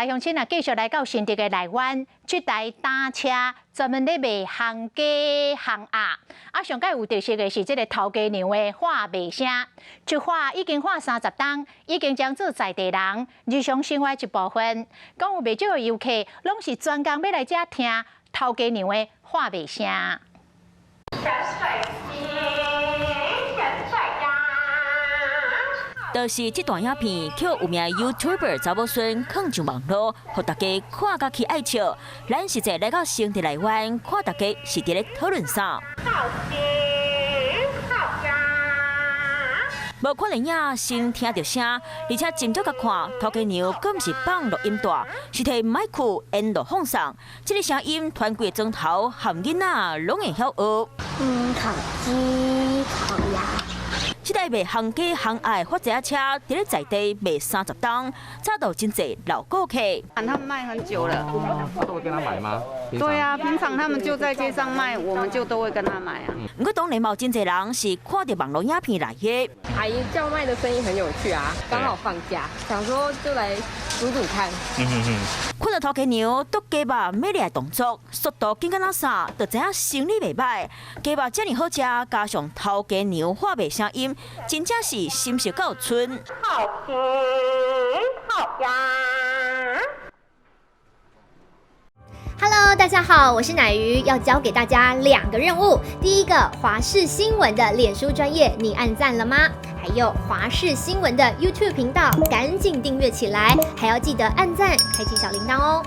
大乡亲啊，继续来到新竹的内湾，这台单车专门咧卖行鸡、行鸭。上届有特色的是这个头家娘的话卖声，一话已经话30档，已经将做在地人日常生活一部分。讲有袂少的游客，拢是专工要来遮听头家娘的话卖声。就是这段影片，叫有名 YouTuber 查某孙放上网络，互大家看甲去爱笑。咱实在来到新竹内湾，看大家是伫咧讨论啥。无看电影，先听到声，而且真足甲看，头家娘更毋是放录音带，是摕麦克沿路放送。这个声音，团几个钟头，含囡仔拢会晓学。烤鸡、烤鸭。这台卖行鸡行鸭的发财车，伫咧在地卖30档，找到真侪老顾客。他们卖很久了，都会跟他买吗？对啊，平常他们就在街上卖，我们就都会跟他买啊。不过当然嘛，有真侪人是看到网络影片来的。阿姨叫卖的生意很有趣啊，刚好放假，想说就来煮煮看。看到头家娘剁鸡肉美丽的动作，速度紧到哪啥，就知影生意袂歹。鸡肉遮尔好食，加上头家娘话卖声音，真正是心血够村。好鸡，好鸭。Hello， 大家好，我是乃鱼，要教给大家2个任务。第一个，华视新闻的脸书专页，你按赞了吗？还有华视新闻的 YouTube 频道，赶紧订阅起来，还要记得按赞，开启小铃铛哦。